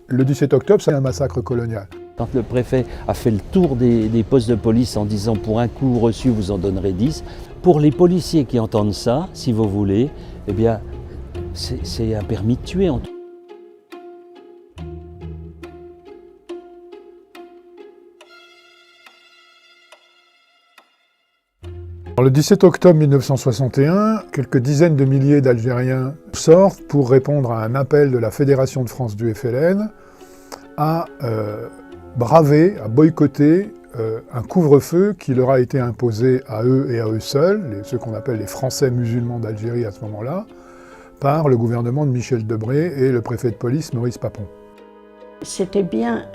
Le 17 octobre, c'est un massacre colonial. Quand le préfet a fait le tour des postes de police en disant pour un coup reçu vous en donnerez 10, pour les policiers qui entendent ça, si vous voulez, eh bien c'est un permis de tuer. Le 17 octobre 1961, quelques dizaines de milliers d'Algériens sortent pour répondre à un appel de la Fédération de France du FLN à braver, à boycotter un couvre-feu qui leur a été imposé à eux et à eux seuls, ceux qu'on appelle les Français musulmans d'Algérie à ce moment-là, par le gouvernement de Michel Debré et le préfet de police Maurice Papon. C'était bien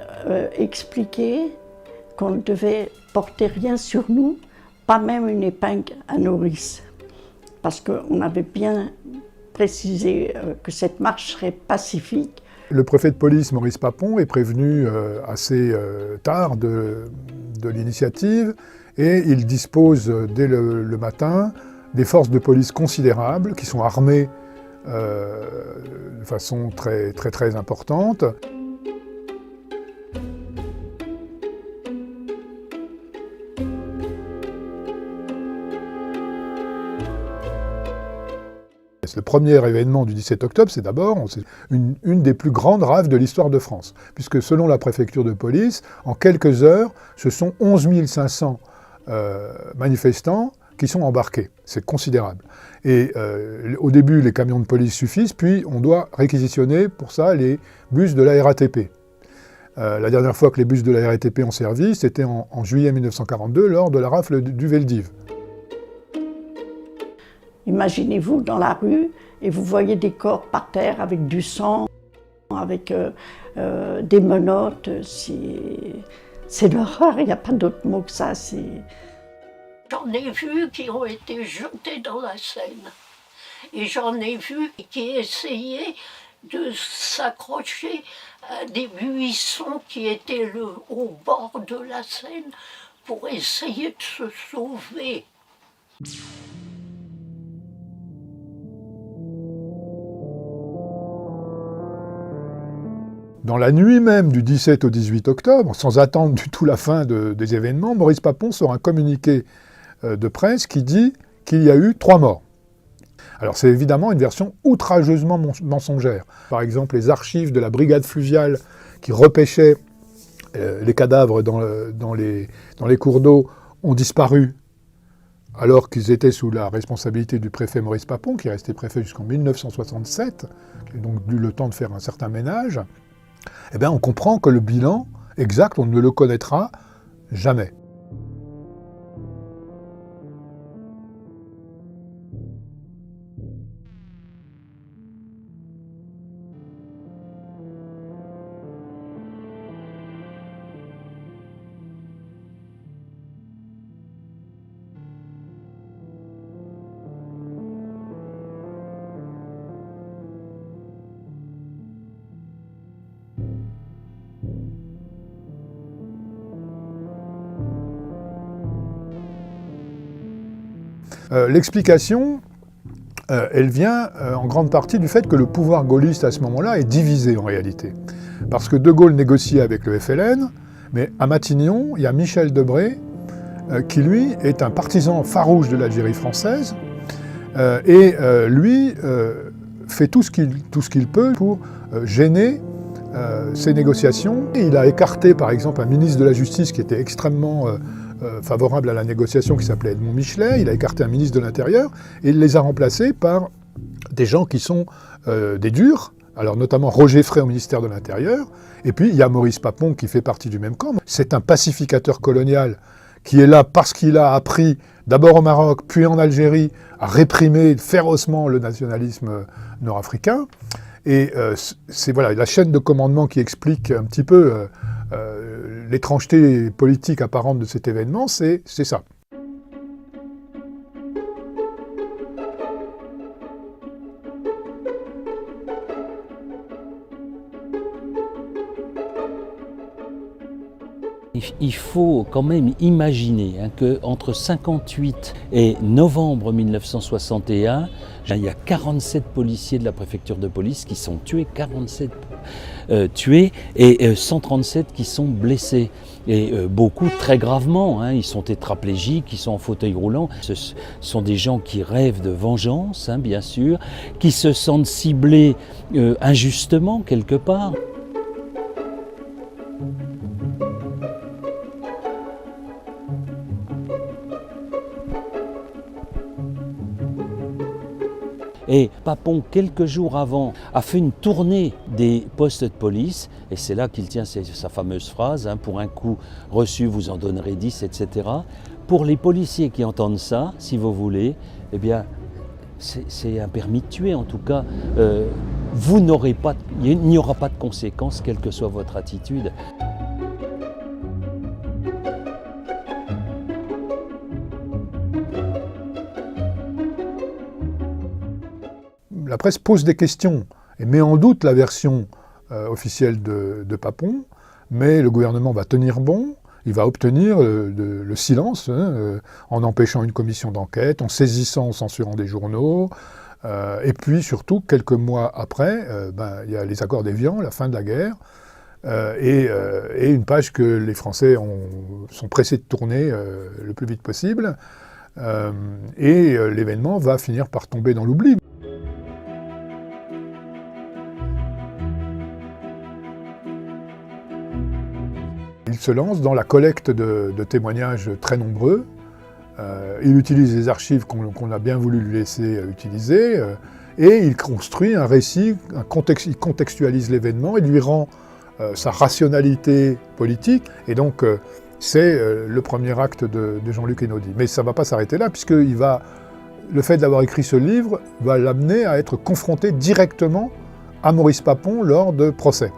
expliqué qu'on ne devait porter rien sur nous, pas même une épingle à nourrice, parce qu'on avait bien précisé que cette marche serait pacifique. Le préfet de police Maurice Papon est prévenu assez tard de l'initiative et il dispose dès le matin des forces de police considérables qui sont armées de façon très importante. Le premier événement du 17 octobre, c'est d'abord une des plus grandes raves de l'histoire de France, puisque selon la préfecture de police, en quelques heures, ce sont 11 500 manifestants qui sont embarqués. C'est considérable. Et au début, les camions de police suffisent, puis on doit réquisitionner pour ça les bus de la RATP. La dernière fois que les bus de la RATP ont servi, c'était en juillet 1942, lors de la rafle du Veldiv. Imaginez-vous dans la rue et vous voyez des corps par terre avec du sang, avec des menottes. C'est l'horreur, il n'y a pas d'autre mot que ça. J'en ai vu qui ont été jetés dans la Seine. Et j'en ai vu qui essayaient de s'accrocher à des buissons qui étaient au bord de la Seine pour essayer de se sauver. Dans la nuit même du 17 au 18 octobre, sans attendre du tout la fin des événements, Maurice Papon sort un communiqué de presse qui dit qu'il y a eu 3 morts. Alors c'est évidemment une version outrageusement mensongère. Par exemple, les archives de la brigade fluviale qui repêchait les cadavres dans les cours d'eau ont disparu alors qu'ils étaient sous la responsabilité du préfet Maurice Papon, qui est resté préfet jusqu'en 1967, qui a donc eu le temps de faire un certain ménage. Eh bien, on comprend que le bilan exact, on ne le connaîtra jamais. L'explication, elle vient en grande partie du fait que le pouvoir gaulliste à ce moment-là est divisé en réalité. Parce que De Gaulle négociait avec le FLN, mais à Matignon, il y a Michel Debré, qui lui est un partisan farouche de l'Algérie française, et lui fait tout ce qu'il peut pour gêner ces négociations. Et il a écarté par exemple un ministre de la Justice qui était extrêmement favorable à la négociation, qui s'appelait Edmond Michelet. Il a écarté un ministre de l'Intérieur et il les a remplacés par des gens qui sont des durs, alors notamment Roger Frey au ministère de l'Intérieur, et puis il y a Maurice Papon qui fait partie du même camp. C'est un pacificateur colonial qui est là parce qu'il a appris, d'abord au Maroc, puis en Algérie, à réprimer férocement le nationalisme nord-africain. Et c'est voilà, la chaîne de commandement qui explique un petit peu l'étrangeté politique apparente de cet événement, c'est ça. Il faut quand même imaginer qu'entre 1958 et novembre 1961, il y a 47 policiers de la préfecture de police qui sont tués, 47 tués et 137 qui sont blessés. Et beaucoup très gravement, hein, ils sont tétraplégiques, ils sont en fauteuil roulant. Ce sont des gens qui rêvent de vengeance, hein, bien sûr, qui se sentent ciblés injustement quelque part. Et Papon, quelques jours avant, a fait une tournée des postes de police, et c'est là qu'il tient sa fameuse phrase, hein, pour un coup reçu, vous en donnerez 10, etc. Pour les policiers qui entendent ça, si vous voulez, eh bien, c'est un permis de tuer, en tout cas. Il n'y aura pas de conséquences, quelle que soit votre attitude. La presse pose des questions et met en doute la version officielle de Papon, mais le gouvernement va tenir bon, il va obtenir le silence, hein, en empêchant une commission d'enquête, en saisissant, en censurant des journaux, et puis surtout, quelques mois après, il y a les accords d'Évian, la fin de la guerre, et une page que les Français sont pressés de tourner le plus vite possible, et l'événement va finir par tomber dans l'oubli. Il se lance dans la collecte de témoignages très nombreux. Il utilise les archives qu'on a bien voulu lui laisser utiliser, et il construit un récit, il contextualise l'événement, il lui rend sa rationalité politique, et donc c'est le premier acte de Jean-Luc Einaudi. Mais ça ne va pas s'arrêter là, puisque le fait d'avoir écrit ce livre va l'amener à être confronté directement à Maurice Papon lors de procès.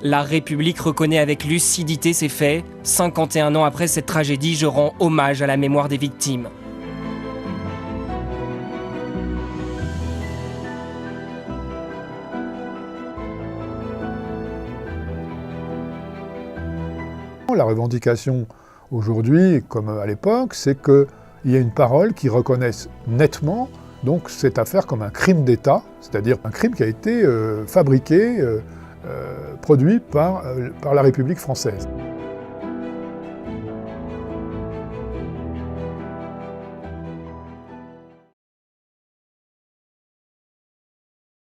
La République reconnaît avec lucidité ces faits. 51 ans après cette tragédie, je rends hommage à la mémoire des victimes. La revendication aujourd'hui, comme à l'époque, c'est qu'il y a une parole qui reconnaisse nettement donc cette affaire comme un crime d'État, c'est-à-dire un crime qui a été fabriqué, produit par la République française.